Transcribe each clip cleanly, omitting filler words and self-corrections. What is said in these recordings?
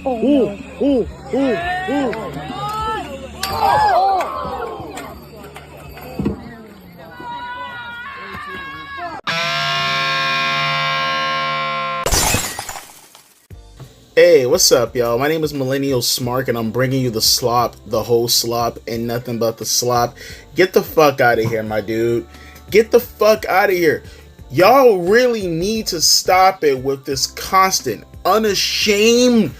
Oh, Ooh, no. ooh, ooh, ooh. Hey, what's up, y'all? My name is Millennial Smark, and I'm bringing you the slop, the whole slop, and nothing but the slop. Get the fuck out of here, my dude. Get the fuck out of here. Y'all really need to stop it with this constant, unashamedly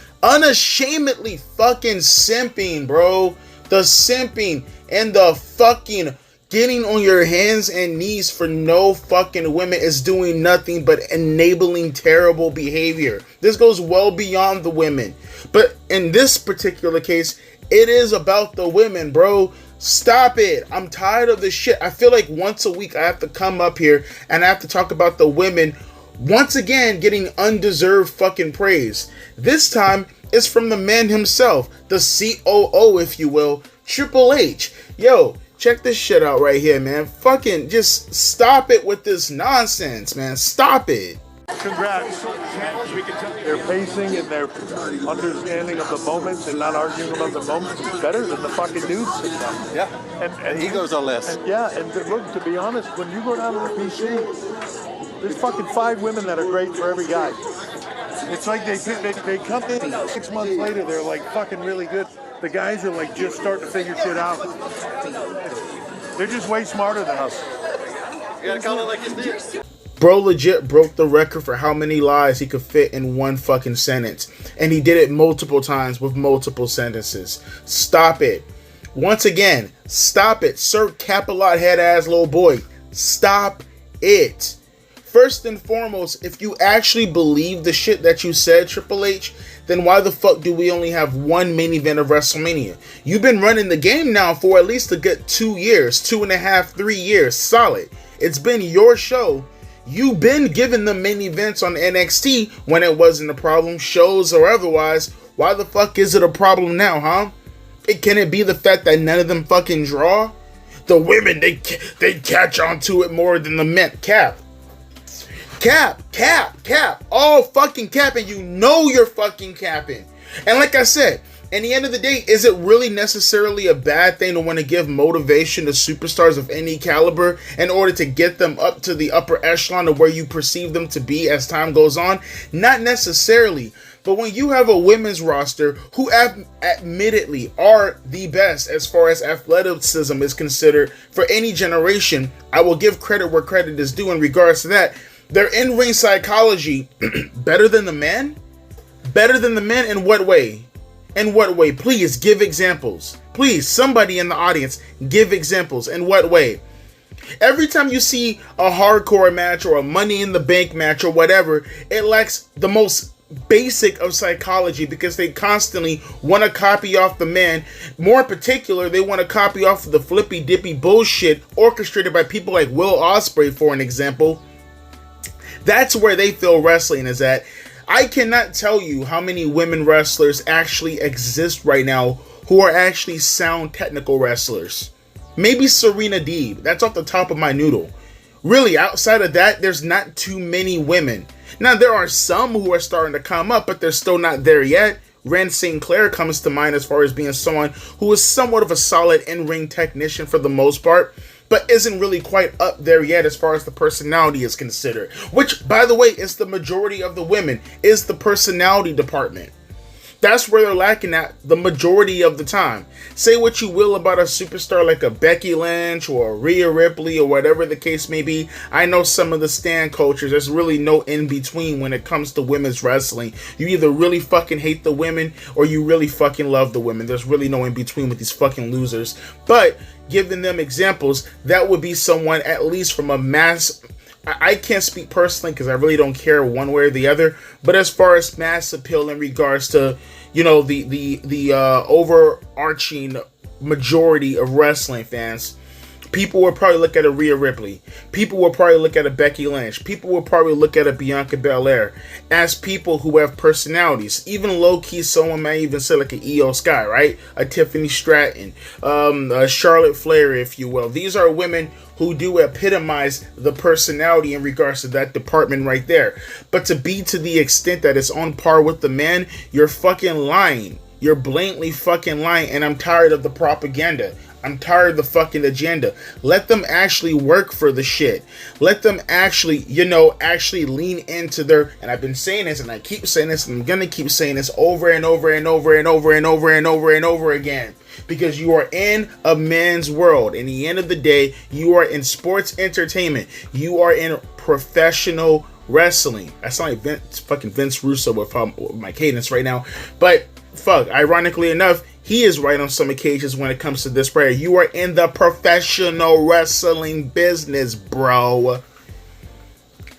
fucking simping, bro. The simping and the fucking getting on your hands and knees for no fucking women is doing nothing but enabling terrible behavior. This goes well beyond the women. But in this particular case, it is about the women, bro. Stop it. I'm tired of this shit. I feel like once a week I have to come up here and I have to talk about the women once again getting undeserved fucking praise. This time it's from the man himself, the COO, if you will, Triple H. Yo, check this shit out right here, man. Fucking just stop it with this nonsense, man. Stop it. Congrats. Their pacing and their understanding of the moments and not arguing about the moments is better than the fucking dudes. Yeah, and egos are less. And look, to be honest, when you go down to the PC, there's fucking 5 women that are great for every guy. It's like they come in 6 months later, they're like fucking really good. The guys are like just starting to figure shit out. They're just way smarter than us. You gotta call it like it is. Bro legit broke the record for how many lies he could fit in one fucking sentence. And he did it multiple times with multiple sentences. Stop it. Once again, stop it. Sir Capalot head ass little boy. Stop it. First and foremost, if you actually believe the shit that you said, Triple H, then why the fuck do we only have one main event of WrestleMania? You've been running the game now for at least a good 2 years, 2.5, 3 years, solid. It's been your show. You've been given the main events on NXT when it wasn't a problem, shows or otherwise. Why the fuck is it a problem now, huh? Can it be the fact that none of them fucking draw? The women, they catch on to it more than the men. Cap. All fucking capping. You know you're fucking capping. And like I said, at the end of the day, is it really necessarily a bad thing to want to give motivation to superstars of any caliber in order to get them up to the upper echelon of where you perceive them to be as time goes on? Not necessarily. But when you have a women's roster who admittedly are the best as far as athleticism is considered for any generation, I will give credit where credit is due in regards to that. Their in-ring psychology better than the men? Better than the men in what way? In what way? Please give examples. Please, somebody in the audience, give examples. In what way? Every time you see a hardcore match or a Money in the Bank match or whatever, it lacks the most basic of psychology because they constantly want to copy off the man. More in particular, they want to copy off of the flippy dippy bullshit orchestrated by people like Will Ospreay, for an example. That's where they feel wrestling is at. I cannot tell you how many women wrestlers actually exist right now who are actually sound technical wrestlers. Maybe Serena Deeb. That's off the top of my noodle. Really, outside of that, there's not too many women. Now, there are some who are starting to come up, but they're still not there yet. Ren St. Clair comes to mind as far as being someone who is somewhat of a solid in-ring technician for the most part, but isn't really quite up there yet as far as the personality is considered. Which, by the way, is the majority of the women, is the personality department. That's where they're lacking at the majority of the time. Say what you will about a superstar like a Becky Lynch or a Rhea Ripley or whatever the case may be. I know some of the stan cultures, there's really no in-between when it comes to women's wrestling. You either really fucking hate the women or you really fucking love the women. There's really no in-between with these fucking losers. But giving them examples, that would be someone at least from a mass... I can't speak personally because I really don't care one way or the other. But as far as mass appeal in regards to, you know, the overarching majority of wrestling fans, People will probably look at a Rhea Ripley. People will probably look at a Becky Lynch. People will probably look at a Bianca Belair as people who have personalities. Even low-key, someone might even say like an Io Sky, right? A Tiffany Stratton, a Charlotte Flair, if you will. These are women who do epitomize the personality in regards to that department right there. But to be to the extent that it's on par with the man, you're fucking lying. You're blatantly fucking lying, and I'm tired of the propaganda. I'm tired of the fucking agenda. Let them actually work for the shit. Let them actually, actually lean into their, and I've been saying this, and I keep saying this, and I'm gonna keep saying this over and over and over and over and over and over and over again. Because you are in a man's world. In the end of the day, you are in sports entertainment. You are in professional wrestling. I sound like Vince Russo with my cadence right now. But fuck, ironically enough, he is right on some occasions when it comes to this prayer. You are in the professional wrestling business, bro.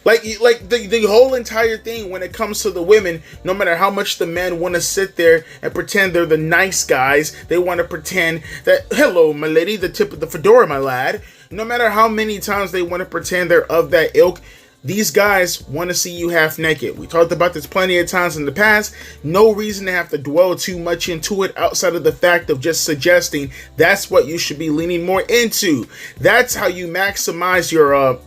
Like the whole entire thing when it comes to the women, no matter how much the men want to sit there and pretend they're the nice guys, they want to pretend that, hello, my lady, the tip of the fedora, my lad. No matter how many times they want to pretend they're of that ilk, these guys want to see you half naked. We talked about this plenty of times in the past. No reason to have to dwell too much into it outside of the fact of just suggesting that's what you should be leaning more into. That's how you maximize your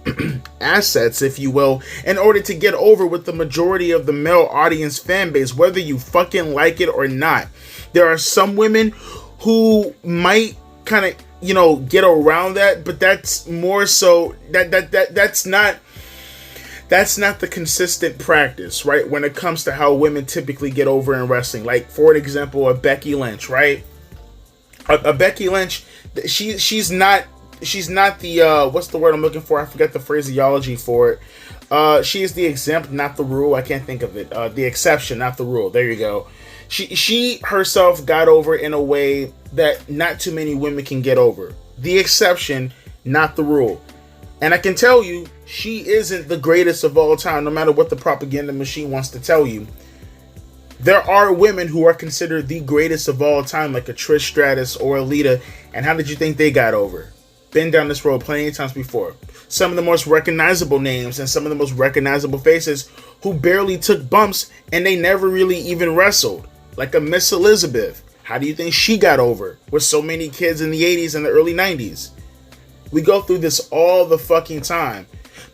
assets, if you will, in order to get over with the majority of the male audience fan base, whether you fucking like it or not. There are some women who might kind of, get around that, but that's more so that's not the consistent practice, right? When it comes to how women typically get over in wrestling. Like, for example, a Becky Lynch, right? A Becky Lynch, she's not the, what's the word I'm looking for? I forget the phraseology for it. She is the exempt, not the rule. I can't think of it. The exception, not the rule. There you go. She herself got over in a way that not too many women can get over. The exception, not the rule. And I can tell you, she isn't the greatest of all time, no matter what the propaganda machine wants to tell you. There are women who are considered the greatest of all time, like a Trish Stratus or a Lita. And how did you think they got over? Been down this road plenty of times before. Some of the most recognizable names and some of the most recognizable faces who barely took bumps and they never really even wrestled. Like a Miss Elizabeth. How do you think she got over with so many kids in the 80s and the early 90s? We go through this all the fucking time.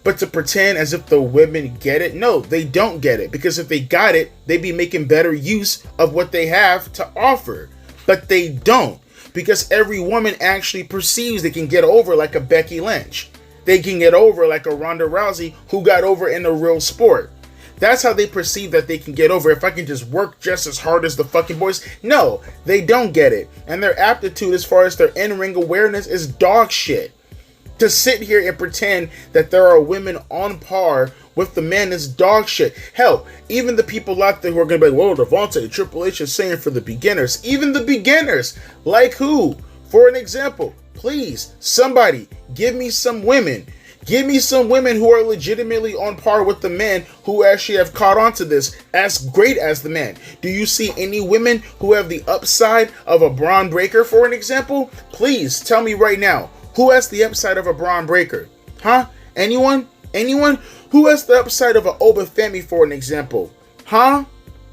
But to pretend as if the women get it, no, they don't get it. Because if they got it, they'd be making better use of what they have to offer. But they don't. Because every woman actually perceives they can get over like a Becky Lynch. They can get over like a Ronda Rousey who got over in a real sport. That's how they perceive that they can get over. If I can just work just as hard as the fucking boys. No, they don't get it. And their aptitude as far as their in-ring awareness is dog shit. To sit here and pretend that there are women on par with the men is dog shit. Hell, even the people out there who are going to be like, whoa, Devontae, Triple H is saying for the beginners. Even the beginners. Like who? For an example, please, somebody, give me some women. Give me some women who are legitimately on par with the men who actually have caught on to this as great as the men. Do you see any women who have the upside of a Braun Breaker, for an example? Please, tell me right now. Who has the upside of a Braun Breaker? Huh? Anyone? Anyone? Who has the upside of an Obafemi, for an example? Huh?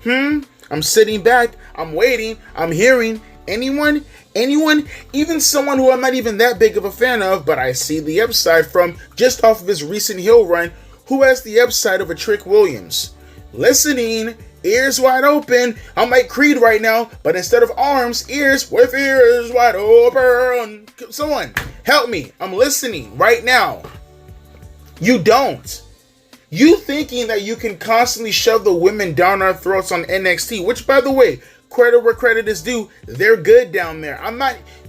I'm sitting back. I'm waiting. I'm hearing. Anyone? Anyone? Even someone who I'm not even that big of a fan of, but I see the upside from just off of his recent heel run. Who has the upside of a Trick Williams? Listening. Ears wide open. I'm like Creed right now, but instead of arms, ears with ears wide open. Someone, help me. I'm listening right now. You don't. You thinking that you can constantly shove the women down our throats on NXT, which, by the way, credit where credit is due, they're good down there.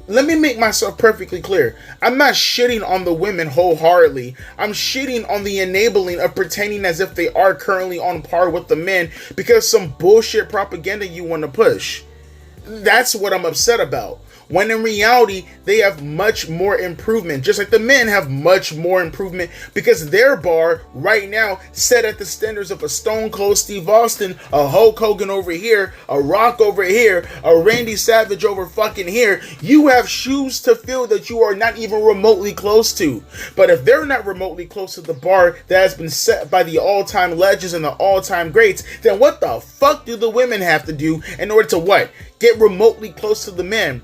Let me make myself perfectly clear. I'm not shitting on the women wholeheartedly. I'm shitting on the enabling of pretending as if they are currently on par with the men because some bullshit propaganda you want to push. That's what I'm upset about. When in reality, they have much more improvement. Just like the men have much more improvement because their bar right now set at the standards of a Stone Cold Steve Austin, a Hulk Hogan over here, a Rock over here, a Randy Savage over fucking here. You have shoes to fill that you are not even remotely close to. But if they're not remotely close to the bar that has been set by the all-time legends and the all-time greats, then what the fuck do the women have to do in order to what? Get remotely close to the men?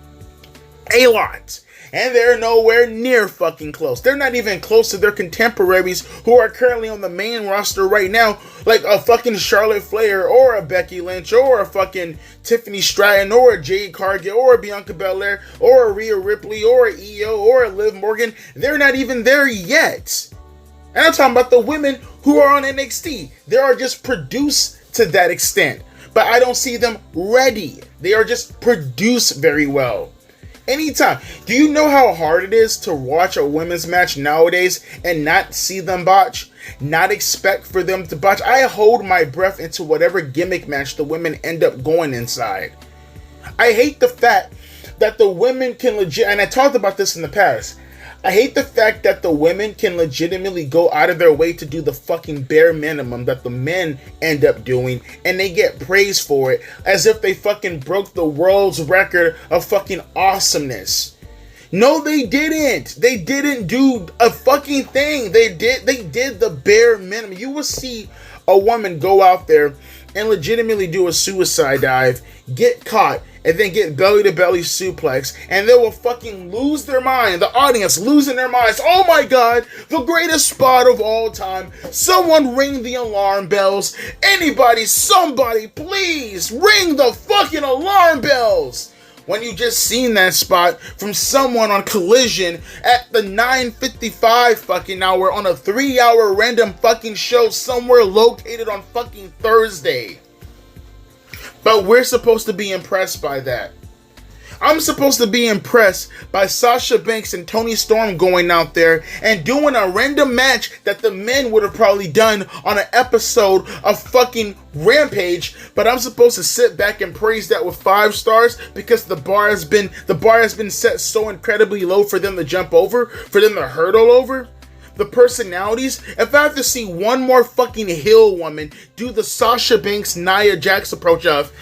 A lot. And they're nowhere near fucking close. They're not even close to their contemporaries who are currently on the main roster right now, like a fucking Charlotte Flair or a Becky Lynch or a fucking Tiffany Stratton or a Jade Cargill or a Bianca Belair or a Rhea Ripley or a Io or a Liv Morgan. They're not even there yet. And I'm talking about the women who are on NXT. They are just produced to that extent. But I don't see them ready. They are just produced very well. Anytime. Do you know how hard it is to watch a women's match nowadays and not see them botch? Not expect for them to botch? I hold my breath into whatever gimmick match the women end up going inside. I hate the fact that the women can and I talked about this in the past. I hate the fact that the women can legitimately go out of their way to do the fucking bare minimum that the men end up doing, and they get praised for it as if they fucking broke the world's record of fucking awesomeness. No, they didn't. They didn't do a fucking thing. They did the bare minimum. You will see a woman go out there and legitimately do a suicide dive, get caught, and then get belly-to-belly suplex, and they will fucking lose their mind. The audience losing their minds. Oh my god, the greatest spot of all time. Someone ring the alarm bells. Anybody, somebody, please ring the fucking alarm bells. When you just seen that spot from someone on Collision at the 9:55 fucking hour on a 3-hour random fucking show somewhere located on fucking Thursday. But we're supposed to be impressed by that. I'm supposed to be impressed by Sasha Banks and Toni Storm going out there and doing a random match that the men would have probably done on an episode of fucking Rampage, but I'm supposed to sit back and praise that with 5 stars because the bar has been set so incredibly low for them to jump over, for them to hurdle over. The personalities. If I have to see one more fucking heel woman do the Sasha Banks Nia Jax approach of,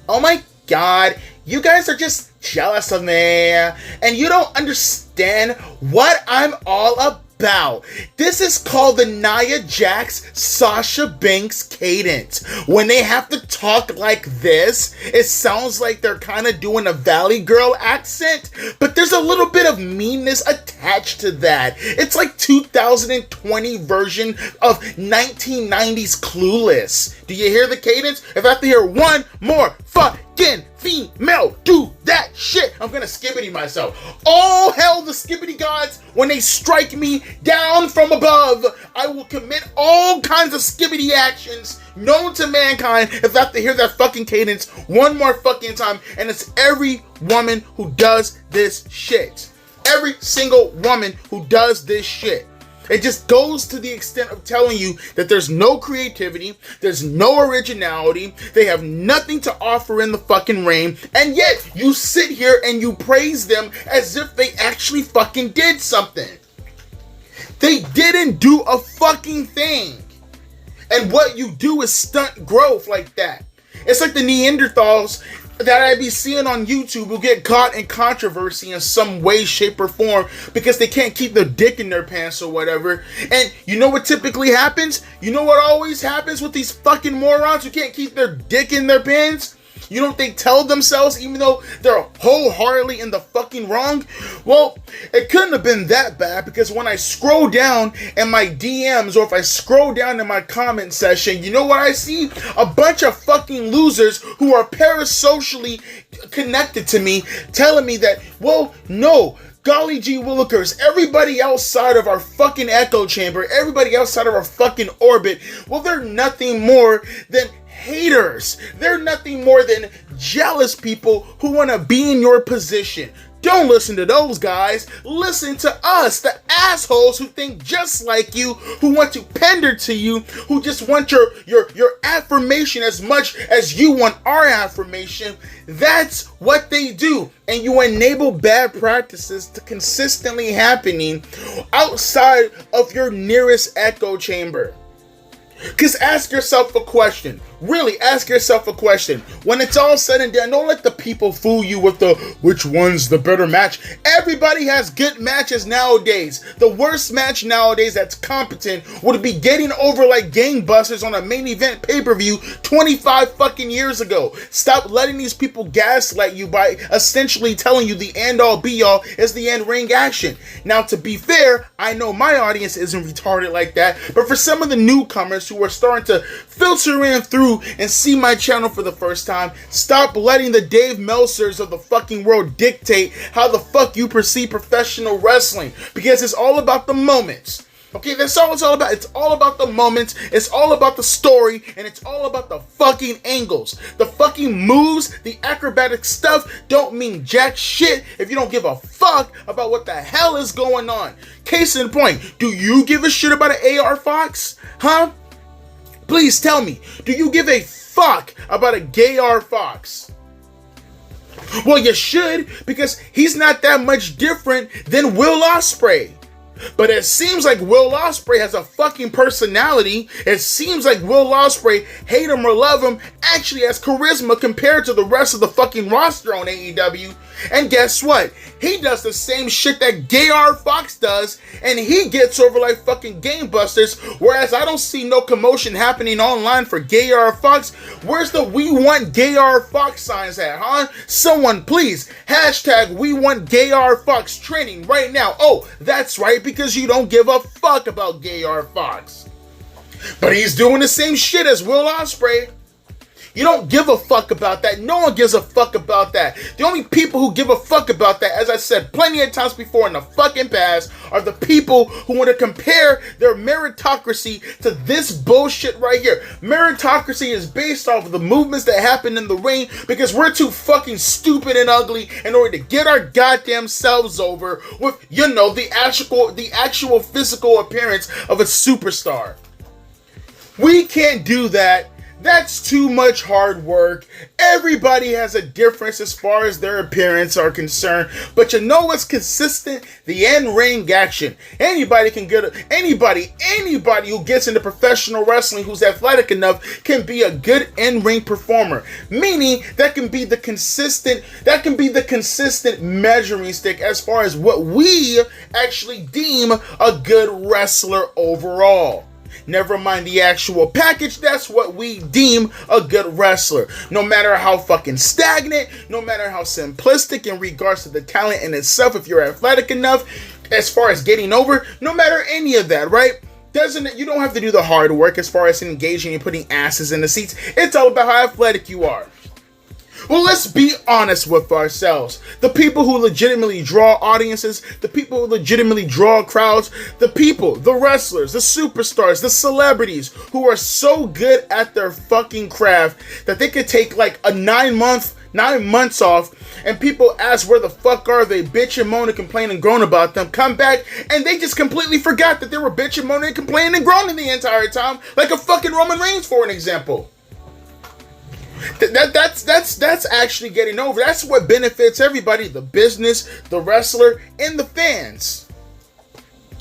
oh my god, you guys are just jealous of me, and you don't understand what I'm all about. This is called the Nia Jax Sasha Banks cadence. When they have to talk like this, it sounds like they're kind of doing a Valley Girl accent, but there's a little bit of meanness attached to that. It's like 2020 version of 1990s Clueless. Do you hear the cadence? If I have to hear one more fucking female do that shit, I'm gonna skibbity myself. All hell the skibbity gods, when they strike me down from above, I will commit all kinds of skibbity actions known to mankind if I have to hear that fucking cadence one more fucking time. And it's every woman who does this shit. Every single woman who does this shit. It just goes to the extent of telling you that there's no creativity, there's no originality, they have nothing to offer in the fucking ring, and yet you sit here and you praise them as if they actually fucking did something. They didn't do a fucking thing. And what you do is stunt growth like that. It's like the Neanderthals that I be seeing on YouTube who get caught in controversy in some way, shape, or form because they can't keep their dick in their pants or whatever. And you know what typically happens? You know what always happens with these fucking morons who can't keep their dick in their pants? You know what they tell themselves even though they're wholeheartedly in the fucking wrong? Well, it couldn't have been that bad because when I scroll down in my DMs or if I scroll down in my comment section, you know what I see? A bunch of fucking losers who are parasocially connected to me telling me that, well, no, golly gee willikers, everybody outside of our fucking echo chamber, everybody outside of our fucking orbit, well, they're nothing more than haters. They're nothing more than jealous people who want to be in your position. Don't listen to those guys. Listen to us, the assholes who think just like you, who want to pander to you, who just want your affirmation as much as you want our affirmation. That's what they do. And you enable bad practices to consistently happening outside of your nearest echo chamber. Because ask yourself a question. Really, ask yourself a question. When it's all said and done, don't let the people fool you with the which one's the better match. Everybody has good matches nowadays. The worst match nowadays that's competent would be getting over like gangbusters on a main event pay-per-view 25 fucking years ago. Stop letting these people gaslight you by essentially telling you the end-all be-all is the end-ring action. Now, to be fair, I know my audience isn't retarded like that, but for some of the newcomers who are starting to filter in through and see my channel for the first time, stop letting the Dave Meltzers of the fucking world dictate how the fuck you perceive professional wrestling, because it's all about the moments. Okay, that's all it's all about. It's all about the moments, it's all about the story, and it's all about the fucking angles. The fucking moves, the acrobatic stuff don't mean jack shit if you don't give a fuck about what the hell is going on. Case in point, do you give a shit about an AR Fox? Huh? Please tell me, do you give a fuck about a gay R Fox? Well, you should, because he's not that much different than Will Ospreay. But it seems like Will Ospreay has a fucking personality. It seems like Will Ospreay, hate him or love him, actually has charisma compared to the rest of the fucking roster on AEW. And guess what? He does the same shit that Gay R Fox does, and he gets over like fucking gangbusters, whereas I don't see no commotion happening online for Gay R Fox. Where's the We Want Gay R Fox signs at, huh? Someone please, hashtag We Want Gay R Fox training right now. Oh, that's right, because you don't give a fuck about Gay R Fox. But he's doing the same shit as Will Ospreay. You don't give a fuck about that. No one gives a fuck about that. The only people who give a fuck about that, as I said plenty of times before in the fucking past, are the people who want to compare their meritocracy to this bullshit right here. Meritocracy is based off of the movements that happen in the ring because we're too fucking stupid and ugly in order to get our goddamn selves over with, you know, the actual physical appearance of a superstar. We can't do that. That's too much hard work. Everybody has a difference as far as their appearance are concerned. But you know what's consistent? The in-ring action. Anybody can get anybody who gets into professional wrestling who's athletic enough can be a good in-ring performer. Meaning that can be the consistent measuring stick as far as what we actually deem a good wrestler overall. Never mind the actual package, that's what we deem a good wrestler. No matter how fucking stagnant, no matter how simplistic in regards to the talent in itself, if you're athletic enough, as far as getting over, no matter any of that, right? You don't have to do the hard work as far as engaging and putting asses in the seats. It's all about how athletic you are. Well, let's be honest with ourselves. The people who legitimately draw audiences, the people who legitimately draw crowds, the people, the wrestlers, the superstars, the celebrities who are so good at their fucking craft that they could take like a 9 months off, and people ask where the fuck are they, bitch and moan and complain and groan about them, come back, and they just completely forgot that they were bitching, moaning, and complaining and groaning the entire time, like a fucking Roman Reigns, for an example. That's actually getting over. That's what benefits everybody, the business, the wrestler, and the fans.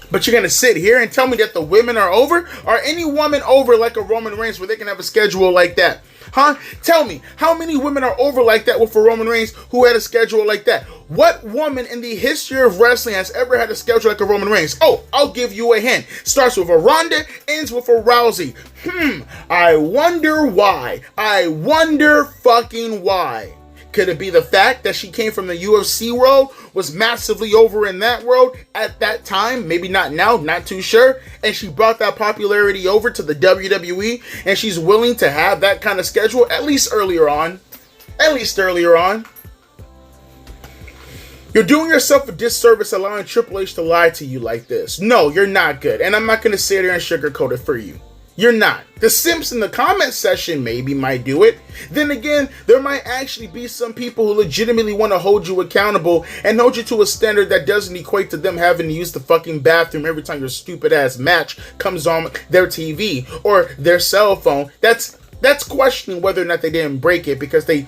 But you're gonna sit here and tell me that the women are over? Are any woman over like a Roman Reigns where they can have a schedule like that? Huh? Tell me, how many women are over like that with a Roman Reigns who had a schedule like that? What woman in the history of wrestling has ever had a schedule like a Roman Reigns? Oh, I'll give you a hint. Starts with a Ronda, ends with a Rousey. I wonder why. I wonder fucking why. Could it be the fact that she came from the UFC world, was massively over in that world at that time? Maybe not now, not too sure. And she brought that popularity over to the WWE, and she's willing to have that kind of schedule, at least earlier on. You're doing yourself a disservice allowing Triple H to lie to you like this. No, you're not good. And I'm not going to sit here and sugarcoat it for you. You're not. The simps in the comment section maybe might do it. Then again, there might actually be some people who legitimately want to hold you accountable and hold you to a standard that doesn't equate to them having to use the fucking bathroom every time your stupid ass match comes on their TV or their cell phone. That's questioning whether or not they didn't break it because they,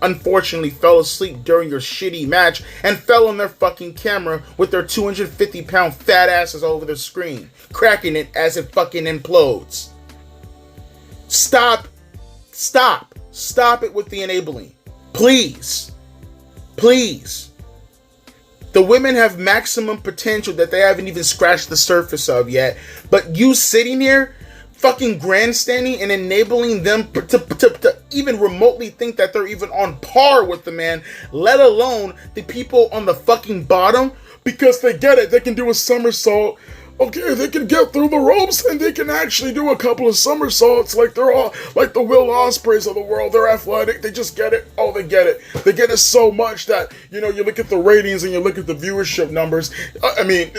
unfortunately fell asleep during your shitty match and fell on their fucking camera with their 250-pound fat asses over the screen, cracking it as it fucking implodes. Stop it with the enabling. Please. The women have maximum potential that they haven't even scratched the surface of yet. But you sitting here fucking grandstanding and enabling them to even remotely think that they're even on par with the man, let alone the people on the fucking bottom, because they get it. They can do a somersault. Okay, they can get through the ropes and they can actually do a couple of somersaults like they're all like the Will Ospreys of the world. They're athletic. They just get it. Oh, they get it. They get it so much that, you look at the ratings and you look at the viewership numbers. I mean,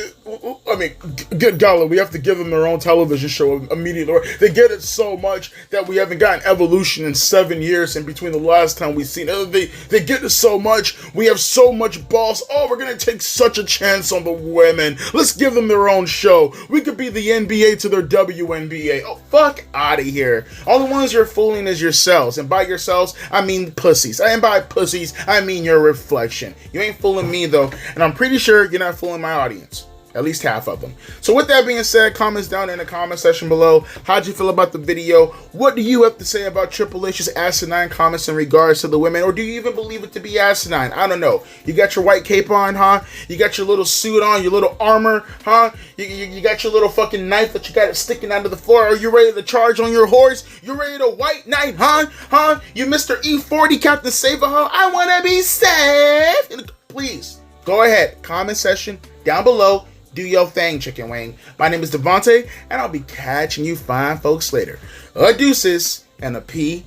good golly, we have to give them their own television show immediately. They get it so much that we haven't gotten Evolution in 7 years in between the last time we've seen it. They get it so much. We have so much balls. Oh, we're going to take such a chance on the women. Let's give them their own show. We could be the NBA to their WNBA. Oh, fuck out of here. All the ones you're fooling is yourselves. And by yourselves, I mean pussies. And by pussies, I mean your reflection. You ain't fooling me, though. And I'm pretty sure you're not fooling my audience. At least half of them. So with that being said, comments down in the comment section below. How'd you feel about the video? What do you have to say about Triple H's asinine comments in regards to the women? Or do you even believe it to be asinine? I don't know. You got your white cape on, huh? You got your little suit on, your little armor, huh? You got your little fucking knife that you got it sticking out of the floor. Are you ready to charge on your horse? You ready to white knight, huh? Huh? You Mr. E40 Captain Saver, huh? I want to be saved. Please, go ahead. Comment section down below. Do your thing, chicken wing. My name is Devontae, and I'll be catching you fine folks later. A deuces and a pea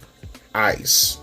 ice.